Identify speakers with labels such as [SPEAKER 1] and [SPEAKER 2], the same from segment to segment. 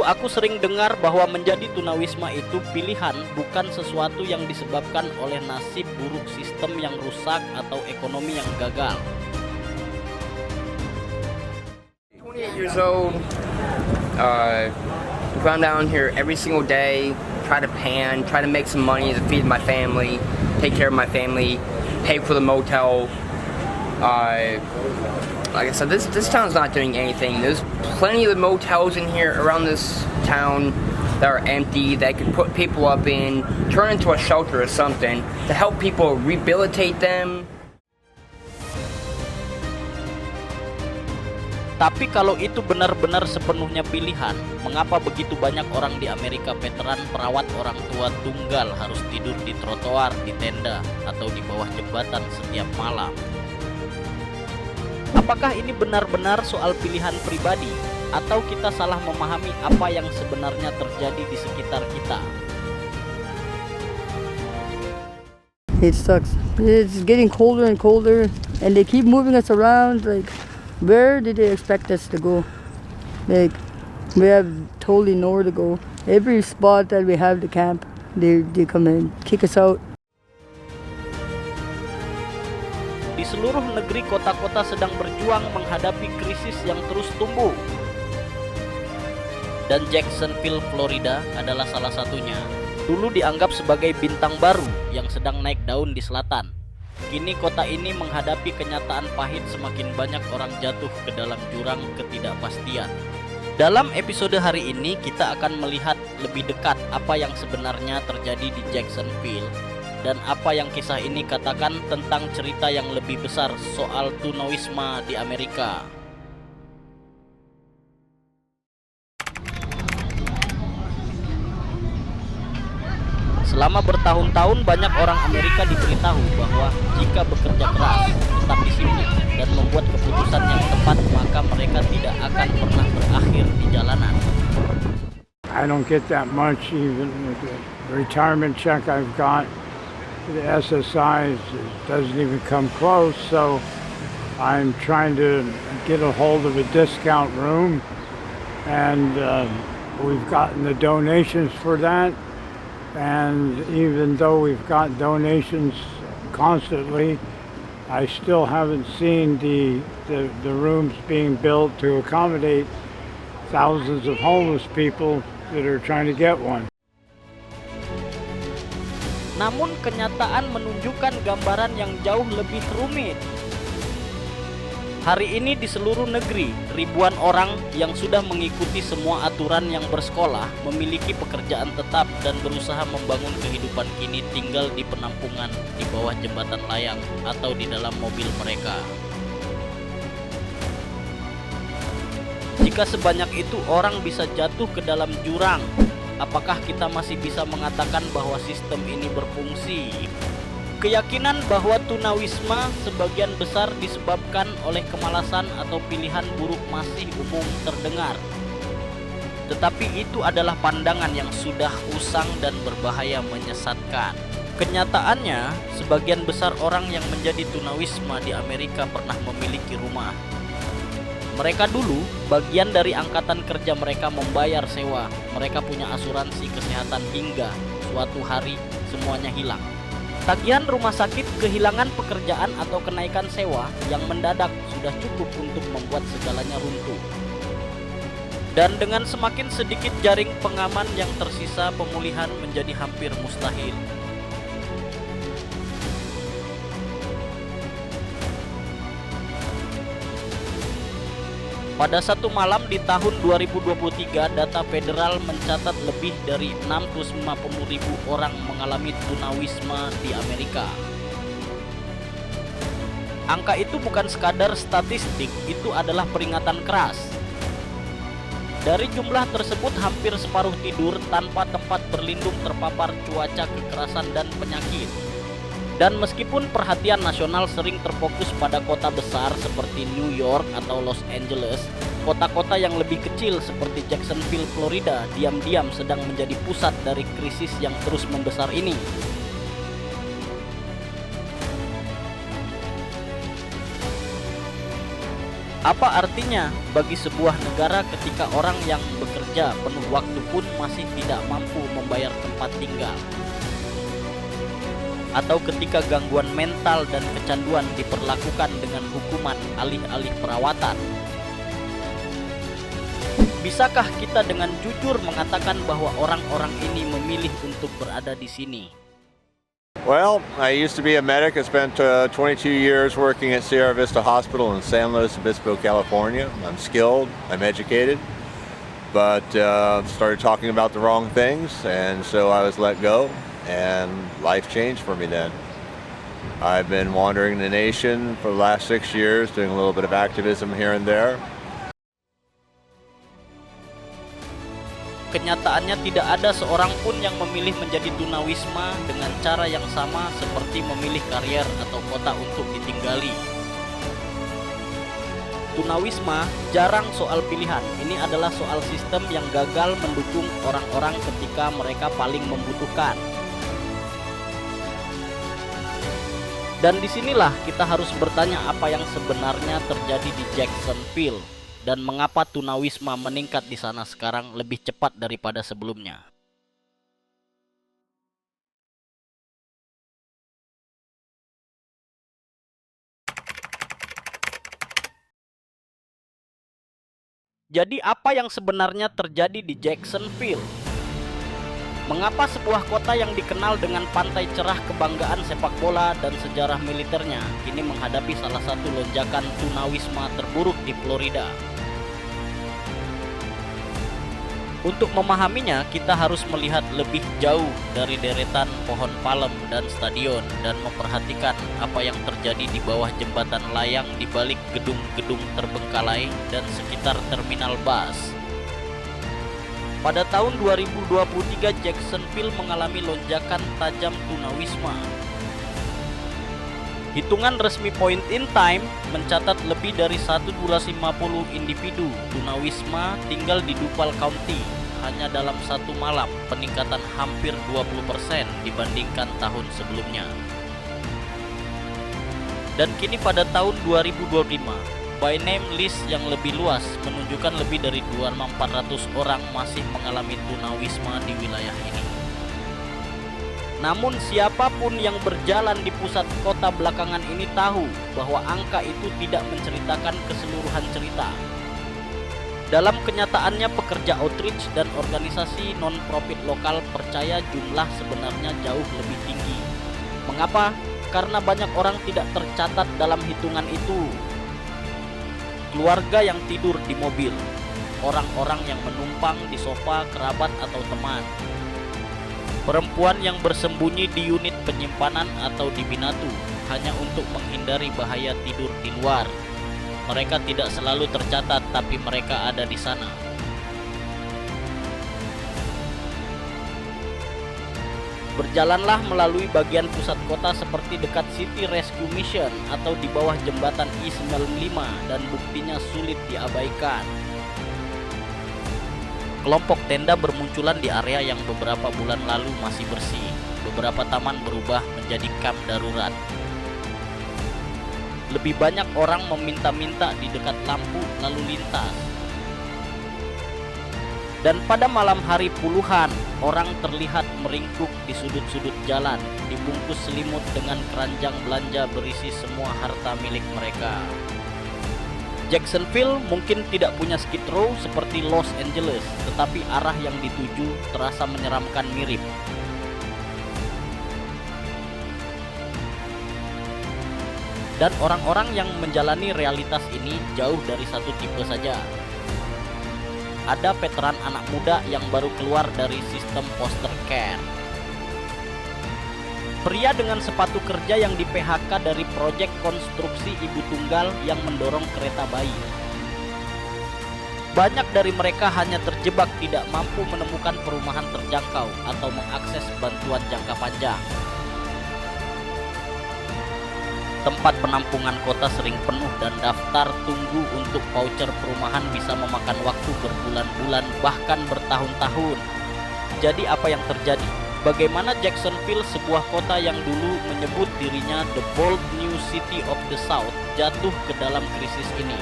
[SPEAKER 1] Dulu aku sering dengar bahwa menjadi tunawisma itu pilihan, bukan sesuatu yang disebabkan oleh nasib buruk, sistem yang rusak, atau ekonomi yang gagal.
[SPEAKER 2] 28 years old, run down here every single day, try to make some money to feed my family, take care of my family, pay for the motel. Like I said, this town's not doing anything. There's plenty of motels in here around this town that are empty, that could put people up in, turn into a shelter or something, to help people rehabilitate them.
[SPEAKER 1] Tapi kalau itu benar-benar sepenuhnya pilihan, mengapa begitu banyak orang di Amerika veteran perawat orang tua tunggal harus tidur di trotoar, di tenda, atau di bawah jembatan setiap malam? Apakah ini benar-benar soal pilihan pribadi, atau kita salah memahami apa yang sebenarnya terjadi di sekitar kita?
[SPEAKER 3] It sucks. It's getting colder and colder, and they keep moving us around. Like, where did they expect us to go? Like, we have totally nowhere to go. Every spot that we have to camp, they come and kick us out.
[SPEAKER 1] Di seluruh negeri, kota-kota sedang berjuang menghadapi krisis yang terus tumbuh. Dan Jacksonville, Florida adalah salah satunya. Dulu dianggap sebagai bintang baru yang sedang naik daun di selatan. Kini kota ini menghadapi kenyataan pahit, semakin banyak orang jatuh ke dalam jurang ketidakpastian. Dalam episode hari ini kita akan melihat lebih dekat apa yang sebenarnya terjadi di Jacksonville, dan apa yang kisah ini katakan tentang cerita yang lebih besar soal tunawisma di Amerika. Selama bertahun-tahun banyak orang Amerika diberitahu bahwa jika bekerja keras, tetap disiplin, dan membuat keputusan yang tepat, maka mereka tidak akan pernah berakhir di jalanan.
[SPEAKER 4] I don't get that much even with the retirement check I've got. The SSI doesn't even come close, so I'm trying to get a hold of a discount room, and we've gotten the donations for that, and even though we've got donations constantly, I still haven't seen the rooms being built to accommodate thousands of homeless people that are trying to get one.
[SPEAKER 1] Namun kenyataan menunjukkan gambaran yang jauh lebih rumit. Hari ini di seluruh negeri, ribuan orang yang sudah mengikuti semua aturan yang bersekolah, memiliki pekerjaan tetap, dan berusaha membangun kehidupan kini tinggal di penampungan, di bawah jembatan layang, atau di dalam mobil mereka. Jika sebanyak itu orang bisa jatuh ke dalam jurang, apakah kita masih bisa mengatakan bahwa sistem ini berfungsi? Keyakinan bahwa tunawisma sebagian besar disebabkan oleh kemalasan atau pilihan buruk masih umum terdengar. Tetapi itu adalah pandangan yang sudah usang dan berbahaya menyesatkan. Kenyataannya, sebagian besar orang yang menjadi tunawisma di Amerika pernah memiliki rumah. Mereka dulu bagian dari angkatan kerja mereka membayar sewa. Mereka punya asuransi kesehatan hingga suatu hari semuanya hilang. Tagihan rumah sakit, kehilangan pekerjaan, atau kenaikan sewa yang mendadak sudah cukup untuk membuat segalanya runtuh. Dan dengan semakin sedikit jaring pengaman yang tersisa, pemulihan menjadi hampir mustahil. Pada satu malam di tahun 2023, data federal mencatat lebih dari 650.000 orang mengalami tunawisma di Amerika. Angka itu bukan sekadar statistik, itu adalah peringatan keras. Dari jumlah tersebut, hampir separuh tidur tanpa tempat berlindung, terpapar cuaca, kekerasan, dan penyakit. Dan meskipun perhatian nasional sering terfokus pada kota besar seperti New York atau Los Angeles, kota-kota yang lebih kecil seperti Jacksonville, Florida, diam-diam sedang menjadi pusat dari krisis yang terus membesar ini. Apa artinya bagi sebuah negara ketika orang yang bekerja penuh waktu pun masih tidak mampu membayar tempat tinggal? Atau ketika gangguan mental dan kecanduan diperlakukan dengan hukuman alih-alih perawatan? Bisakah kita dengan jujur mengatakan bahwa orang-orang ini memilih untuk berada di sini?
[SPEAKER 5] Well, I used to be a medic. I spent 22 years working at Sierra Vista Hospital in San Luis Obispo, California. I'm skilled, I'm educated, but started talking about the wrong things, and so I was let go, and life changed for me then. I've been wandering the nation for the last 6 years, doing a little bit of activism here and there.
[SPEAKER 1] Kenyataannya tidak ada seorang pun yang memilih menjadi tunawisma dengan cara yang sama seperti memilih karier atau kota untuk ditinggali. Tunawisma jarang soal pilihan. Ini adalah soal sistem yang gagal mendukung orang-orang ketika mereka paling membutuhkan. Dan disinilah kita harus bertanya apa yang sebenarnya terjadi di Jacksonville. Dan mengapa tunawisma meningkat di sana sekarang lebih cepat daripada sebelumnya. Jadi apa yang sebenarnya terjadi di Jacksonville? Mengapa sebuah kota yang dikenal dengan pantai cerah kebanggaan sepak bola dan sejarah militernya kini menghadapi salah satu lonjakan tunawisma terburuk di Florida? Untuk memahaminya, kita harus melihat lebih jauh dari deretan pohon palem dan stadion dan memperhatikan apa yang terjadi di bawah jembatan layang di balik gedung-gedung terbengkalai dan sekitar terminal bus. Pada tahun 2023, Jacksonville mengalami lonjakan tajam tunawisma. Hitungan resmi Point in Time mencatat lebih dari 150 individu tunawisma tinggal di Duval County hanya dalam satu malam, peningkatan hampir 20% dibandingkan tahun sebelumnya. Dan kini pada tahun 2025, by name list yang lebih luas menunjukkan lebih dari 2.400 orang masih mengalami tunawisma di wilayah ini. Namun siapapun yang berjalan di pusat kota belakangan ini tahu bahwa angka itu tidak menceritakan keseluruhan cerita. Dalam kenyataannya, pekerja outreach dan organisasi non-profit lokal percaya jumlah sebenarnya jauh lebih tinggi. Mengapa? Karena banyak orang tidak tercatat dalam hitungan itu. Keluarga yang tidur di mobil, orang-orang yang menumpang di sofa kerabat atau teman, perempuan yang bersembunyi di unit penyimpanan atau di binatu hanya untuk menghindari bahaya tidur di luar. Mereka tidak selalu tercatat, tapi mereka ada di sana. Berjalanlah melalui bagian pusat kota seperti dekat City Rescue Mission atau di bawah jembatan I-95 dan buktinya sulit diabaikan. Kelompok tenda bermunculan di area yang beberapa bulan lalu masih bersih. Beberapa taman berubah menjadi kamp darurat. Lebih banyak orang meminta-minta di dekat lampu lalu lintas. Dan pada malam hari puluhan orang terlihat meringkuk di sudut-sudut jalan, dibungkus selimut dengan keranjang belanja berisi semua harta milik mereka. Jacksonville mungkin tidak punya Skid Row seperti Los Angeles, tetapi arah yang dituju terasa menyeramkan mirip. Dan orang-orang yang menjalani realitas ini jauh dari satu tipe saja. Ada veteran anak muda yang baru keluar dari sistem foster care. Pria dengan sepatu kerja yang di PHK dari proyek konstruksi ibu tunggal yang mendorong kereta bayi. Banyak dari mereka hanya terjebak tidak mampu menemukan perumahan terjangkau atau mengakses bantuan jangka panjang. Tempat penampungan kota sering penuh dan daftar tunggu untuk voucher perumahan bisa memakan waktu berbulan-bulan bahkan bertahun-tahun. Jadi apa yang terjadi? Bagaimana Jacksonville, sebuah kota yang dulu menyebut dirinya the bold new city of the South, jatuh ke dalam krisis ini?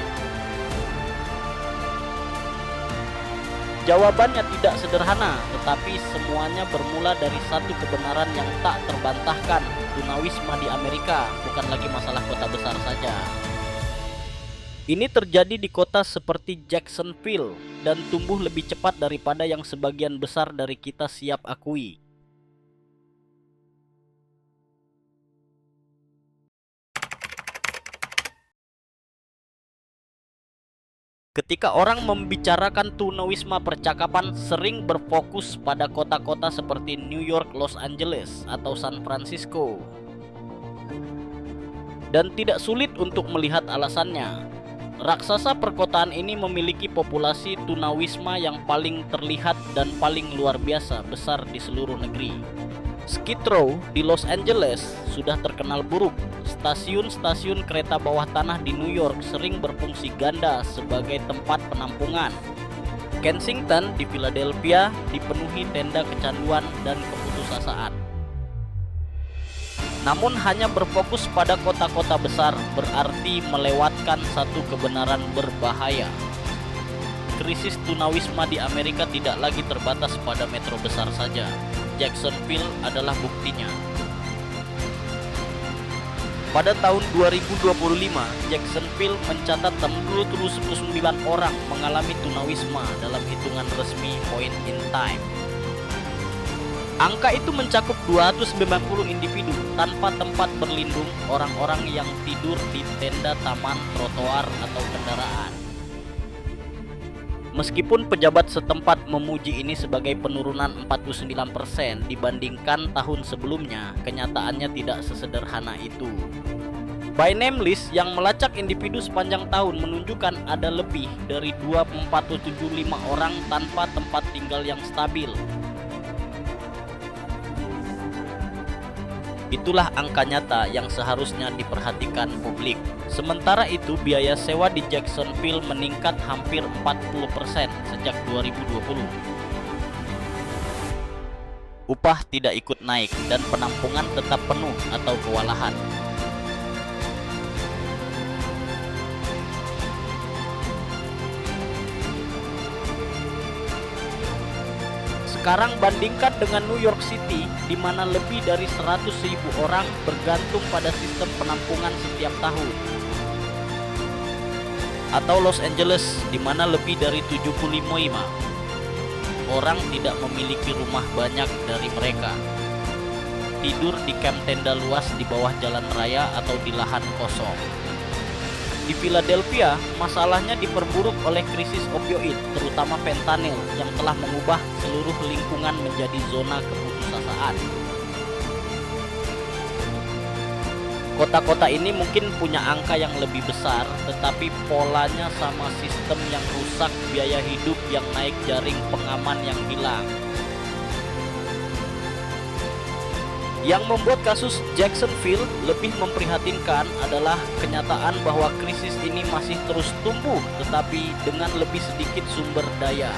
[SPEAKER 1] Jawabannya tidak sederhana, tetapi semuanya bermula dari satu kebenaran yang tak terbantahkan. Tunawisma di Amerika bukan lagi masalah kota besar saja. Ini terjadi di kota seperti Jacksonville dan tumbuh lebih cepat daripada yang sebagian besar dari kita siap akui. Ketika orang membicarakan tunawisma, percakapan sering berfokus pada kota-kota seperti New York, Los Angeles, atau San Francisco. Dan tidak sulit untuk melihat alasannya. Raksasa perkotaan ini memiliki populasi tunawisma yang paling terlihat dan paling luar biasa besar di seluruh negeri. Skid Row di Los Angeles sudah terkenal buruk. Stasiun-stasiun kereta bawah tanah di New York sering berfungsi ganda sebagai tempat penampungan. Kensington di Philadelphia dipenuhi tenda kecanduan dan keputusasaan. Namun hanya berfokus pada kota-kota besar berarti melewatkan satu kebenaran berbahaya. Krisis tunawisma di Amerika tidak lagi terbatas pada metro besar saja. Jacksonville adalah buktinya. Pada tahun 2025, Jacksonville mencatat 69 orang mengalami tunawisma dalam hitungan resmi point in time. Angka itu mencakup 290 individu tanpa tempat berlindung, orang-orang yang tidur di tenda taman, trotoar, atau kendaraan. Meskipun pejabat setempat memuji ini sebagai penurunan 49% dibandingkan tahun sebelumnya, kenyataannya tidak sesederhana itu. By name list yang melacak individu sepanjang tahun menunjukkan ada lebih dari 2475 orang tanpa tempat tinggal yang stabil. Itulah angka nyata yang seharusnya diperhatikan publik. Sementara itu, biaya sewa di Jacksonville meningkat hampir 40% sejak 2020. Upah tidak ikut naik dan penampungan tetap penuh atau kewalahan. Sekarang bandingkan dengan New York City, di mana lebih dari 100.000 orang bergantung pada sistem penampungan setiap tahun. Atau Los Angeles, di mana lebih dari 75 orang tidak memiliki rumah banyak dari mereka. Tidur di kamp tenda luas di bawah jalan raya atau di lahan kosong. Di Philadelphia, masalahnya diperburuk oleh krisis opioid, terutama fentanyl yang telah mengubah seluruh lingkungan menjadi zona keputusasaan. Kota-kota ini mungkin punya angka yang lebih besar, tetapi polanya sama, sistem yang rusak, biaya hidup yang naik, jaring pengaman yang hilang. Yang membuat kasus Jacksonville lebih memprihatinkan adalah kenyataan bahwa krisis ini masih terus tumbuh, tetapi dengan lebih sedikit sumber daya,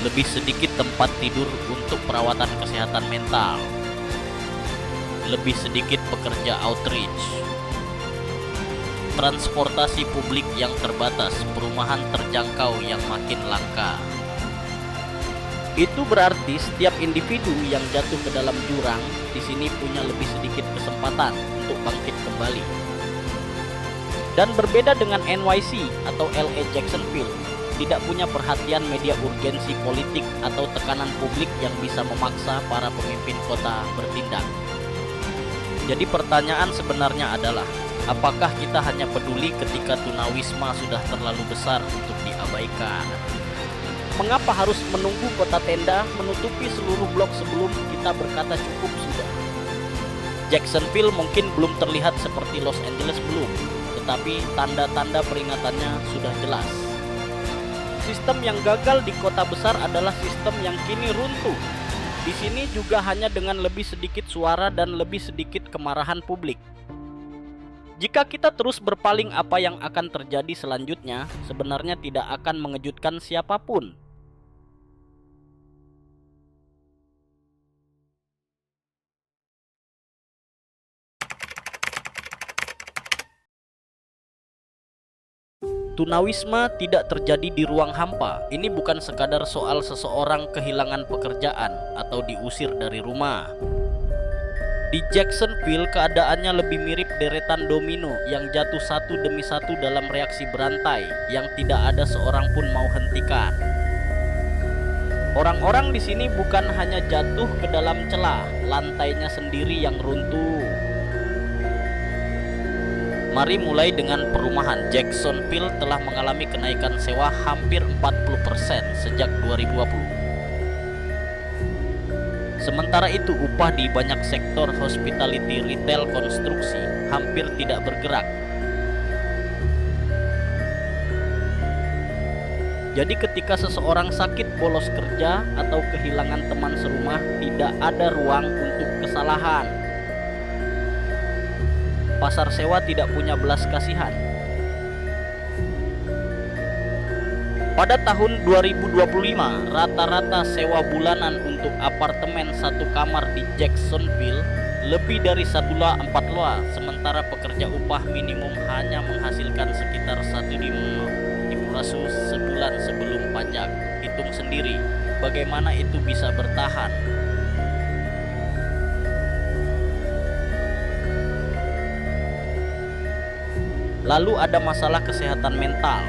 [SPEAKER 1] lebih sedikit tempat tidur untuk perawatan kesehatan mental, lebih sedikit pekerja outreach, transportasi publik yang terbatas, perumahan terjangkau yang makin langka. Itu berarti setiap individu yang jatuh ke dalam jurang di sini punya lebih sedikit kesempatan untuk bangkit kembali. Dan berbeda dengan NYC atau LA, Jacksonville tidak punya perhatian media urgensi politik atau tekanan publik yang bisa memaksa para pemimpin kota bertindak. Jadi pertanyaan sebenarnya adalah, apakah kita hanya peduli ketika tunawisma sudah terlalu besar untuk diabaikan? Mengapa harus menunggu kota tenda menutupi seluruh blok sebelum kita berkata cukup sudah? Jacksonville mungkin belum terlihat seperti Los Angeles belum, tetapi tanda-tanda peringatannya sudah jelas. Sistem yang gagal di kota besar adalah sistem yang kini runtuh. Di sini juga hanya dengan lebih sedikit suara dan lebih sedikit kemarahan publik. Jika kita terus berpaling, apa yang akan terjadi selanjutnya sebenarnya tidak akan mengejutkan siapapun. Tunawisma tidak terjadi di ruang hampa. Ini bukan sekadar soal seseorang kehilangan pekerjaan atau diusir dari rumah. Di Jacksonville, keadaannya lebih mirip deretan domino yang jatuh satu demi satu dalam reaksi berantai yang tidak ada seorang pun mau hentikan. Orang-orang di sini bukan hanya jatuh ke dalam celah, lantainya sendiri yang runtuh. Mari mulai dengan perumahan. Jacksonville telah mengalami kenaikan sewa hampir 40% sejak 2020. Sementara itu, upah di banyak sektor hospitality, retail, konstruksi hampir tidak bergerak. Jadi ketika seseorang sakit, bolos kerja, atau kehilangan teman serumah, tidak ada ruang untuk kesalahan. Pasar sewa tidak punya belas kasihan. Pada tahun 2025, rata-rata sewa bulanan untuk apartemen satu kamar di Jacksonville lebih dari 1,4 loa, sementara pekerja upah minimum hanya menghasilkan sekitar 1,5 sebulan sebelum pajak. Hitung sendiri, bagaimana itu bisa bertahan? Lalu ada masalah kesehatan mental.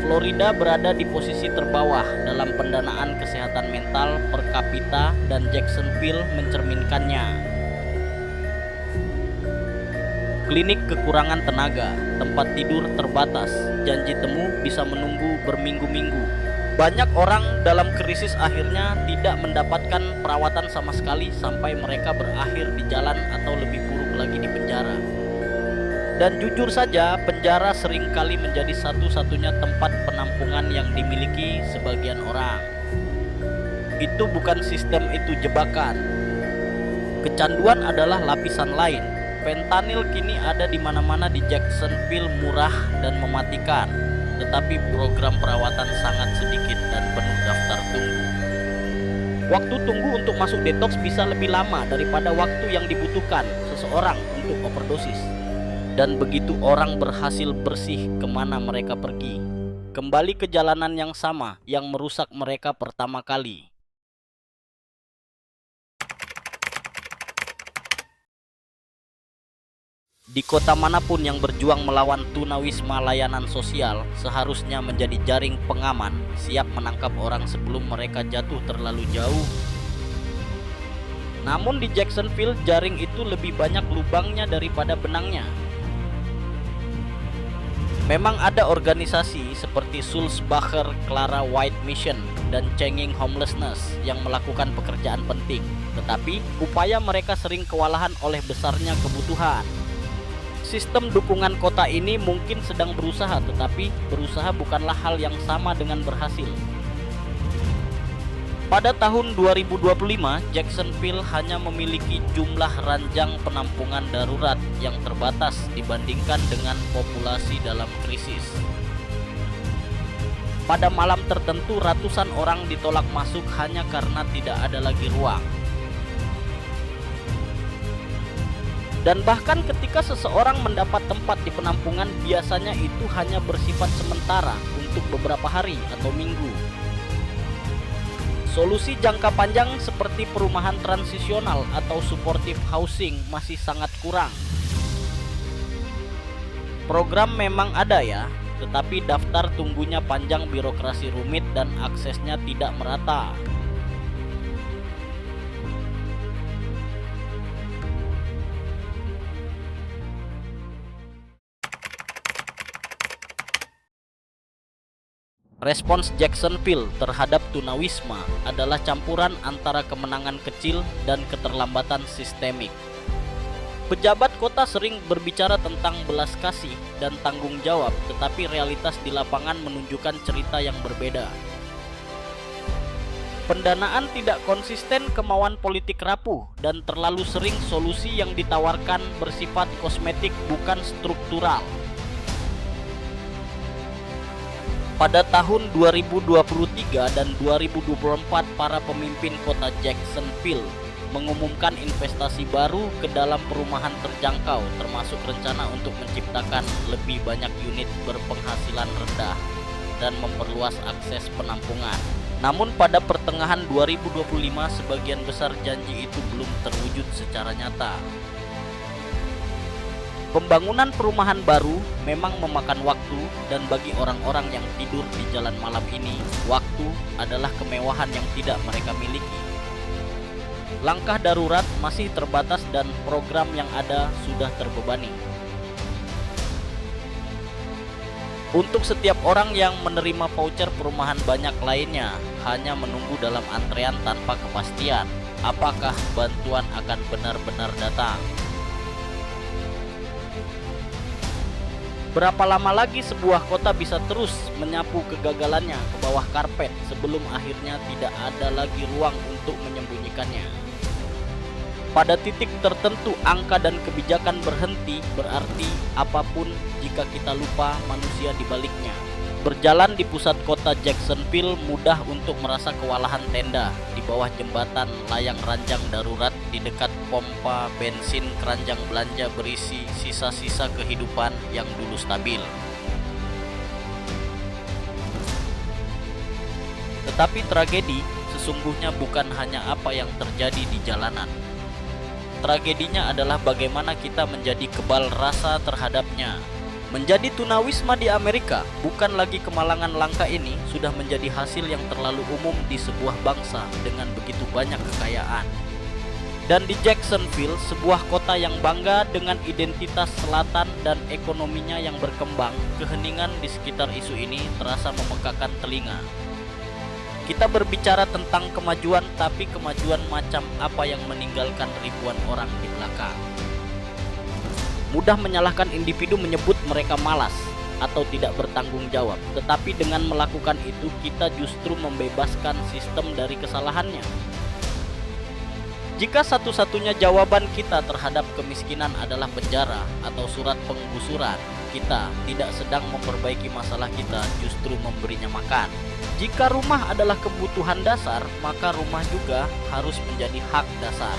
[SPEAKER 1] Florida berada di posisi terbawah dalam pendanaan kesehatan mental per kapita dan Jacksonville mencerminkannya. Klinik kekurangan tenaga, tempat tidur terbatas, janji temu bisa menunggu berminggu-minggu. Banyak orang dalam krisis akhirnya tidak mendapatkan perawatan sama sekali sampai mereka berakhir di jalan atau lebih buruk lagi di penjara. Dan jujur saja, penjara seringkali menjadi satu-satunya tempat penampungan yang dimiliki sebagian orang. Itu bukan sistem, itu jebakan. Kecanduan adalah lapisan lain. Fentanyl kini ada di mana-mana di Jacksonville, murah dan mematikan. Tetapi program perawatan sangat sedikit dan penuh daftar tunggu. Waktu tunggu untuk masuk detox bisa lebih lama daripada waktu yang dibutuhkan seseorang untuk overdosis. Dan begitu orang berhasil bersih, kemana mereka pergi? Kembali ke jalanan yang sama yang merusak mereka pertama kali. Di kota manapun yang berjuang melawan tunawisma, layanan sosial seharusnya menjadi jaring pengaman, siap menangkap orang sebelum mereka jatuh terlalu jauh. Namun di Jacksonville, jaring itu lebih banyak lubangnya daripada benangnya. Memang ada organisasi seperti Sulzbacher, Clara White Mission, dan Changing Homelessness yang melakukan pekerjaan penting. Tetapi upaya mereka sering kewalahan oleh besarnya kebutuhan. Sistem dukungan kota ini mungkin sedang berusaha, tetapi berusaha bukanlah hal yang sama dengan berhasil. Pada tahun 2025, Jacksonville hanya memiliki jumlah ranjang penampungan darurat yang terbatas dibandingkan dengan populasi dalam krisis. Pada malam tertentu, ratusan orang ditolak masuk hanya karena tidak ada lagi ruang. Dan bahkan ketika seseorang mendapat tempat di penampungan, biasanya itu hanya bersifat sementara untuk beberapa hari atau minggu. Solusi jangka panjang seperti perumahan transisional atau supportive housing masih sangat kurang. Program memang ada ya, tetapi daftar tunggunya panjang, birokrasi rumit, dan aksesnya tidak merata. Respons Jacksonville terhadap tunawisma adalah campuran antara kemenangan kecil dan keterlambatan sistemik. Pejabat kota sering berbicara tentang belas kasih dan tanggung jawab, tetapi realitas di lapangan menunjukkan cerita yang berbeda. Pendanaan tidak konsisten, kemauan politik rapuh, dan terlalu sering solusi yang ditawarkan bersifat kosmetik bukan struktural. Pada tahun 2023 dan 2024, para pemimpin kota Jacksonville mengumumkan investasi baru ke dalam perumahan terjangkau, termasuk rencana untuk menciptakan lebih banyak unit berpenghasilan rendah dan memperluas akses penampungan. Namun pada pertengahan 2025 sebagian besar janji itu belum terwujud secara nyata. Pembangunan perumahan baru memang memakan waktu, dan bagi orang-orang yang tidur di jalan malam ini, waktu adalah kemewahan yang tidak mereka miliki. Langkah darurat masih terbatas dan program yang ada sudah terbebani. Untuk setiap orang yang menerima voucher perumahan, banyak lainnya hanya menunggu dalam antrean tanpa kepastian apakah bantuan akan benar-benar datang. Berapa lama lagi sebuah kota bisa terus menyapu kegagalannya ke bawah karpet sebelum akhirnya tidak ada lagi ruang untuk menyembunyikannya? Pada titik tertentu angka dan kebijakan berhenti, berarti apapun jika kita lupa manusia di baliknya. Berjalan di pusat kota Jacksonville mudah untuk merasa kewalahan tenda di bawah jembatan layang ranjang darurat di dekat pompa bensin keranjang belanja berisi sisa-sisa kehidupan yang dulu stabil. Tetapi tragedi sesungguhnya bukan hanya apa yang terjadi di jalanan. Tragedinya adalah bagaimana kita menjadi kebal rasa terhadapnya. Menjadi tunawisma di Amerika bukan lagi kemalangan langka, ini sudah menjadi hasil yang terlalu umum di sebuah bangsa dengan begitu banyak kekayaan. Dan di Jacksonville, sebuah kota yang bangga dengan identitas selatan dan ekonominya yang berkembang, keheningan di sekitar isu ini terasa memekakan telinga. Kita berbicara tentang kemajuan, tapi kemajuan macam apa yang meninggalkan ribuan orang di belakang? Mudah menyalahkan individu, menyebut mereka malas atau tidak bertanggung jawab. Tetapi dengan melakukan itu, kita justru membebaskan sistem dari kesalahannya. Jika satu-satunya jawaban kita terhadap kemiskinan adalah penjara atau surat penggusuran, kita tidak sedang memperbaiki masalah, kita justru memberinya makan. Jika rumah adalah kebutuhan dasar, maka rumah juga harus menjadi hak dasar.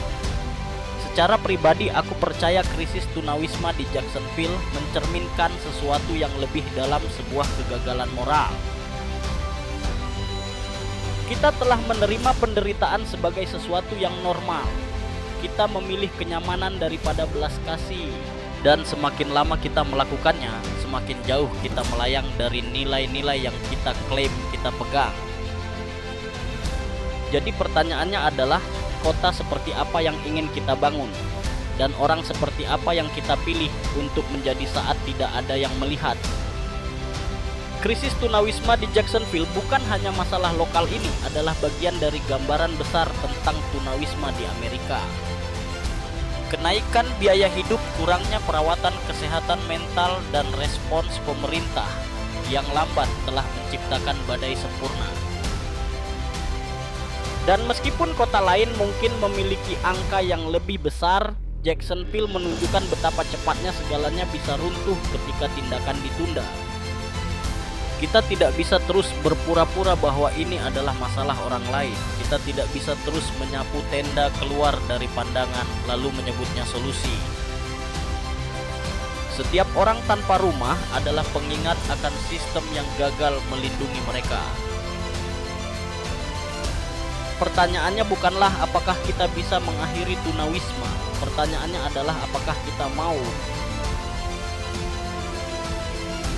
[SPEAKER 1] Secara pribadi, aku percaya krisis tunawisma di Jacksonville mencerminkan sesuatu yang lebih dalam, sebuah kegagalan moral. Kita telah menerima penderitaan sebagai sesuatu yang normal. Kita memilih kenyamanan daripada belas kasih. Dan semakin lama kita melakukannya, semakin jauh kita melayang dari nilai-nilai yang kita klaim kita pegang. Jadi pertanyaannya adalah, kota seperti apa yang ingin kita bangun? Dan orang seperti apa yang kita pilih untuk menjadi saat tidak ada yang melihat? Krisis tunawisma di Jacksonville bukan hanya masalah lokal, ini adalah bagian dari gambaran besar tentang tunawisma di Amerika. Kenaikan biaya hidup, kurangnya perawatan kesehatan mental, dan respons pemerintah yang lambat telah menciptakan badai sempurna. Dan meskipun kota lain mungkin memiliki angka yang lebih besar, Jacksonville menunjukkan betapa cepatnya segalanya bisa runtuh ketika tindakan ditunda. Kita tidak bisa terus berpura-pura bahwa ini adalah masalah orang lain. Kita tidak bisa terus menyapu tenda keluar dari pandangan lalu menyebutnya solusi. Setiap orang tanpa rumah adalah pengingat akan sistem yang gagal melindungi mereka. Pertanyaannya bukanlah apakah kita bisa mengakhiri tunawisma. Pertanyaannya adalah apakah kita mau.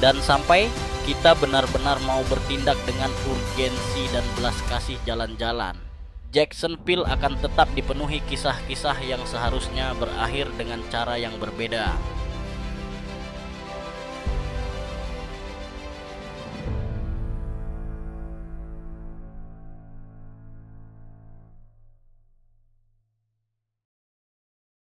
[SPEAKER 1] Dan sampai kita benar-benar mau bertindak dengan urgensi dan belas kasih jalan-jalan, Jacksonville akan tetap dipenuhi kisah-kisah yang seharusnya berakhir dengan cara yang berbeda.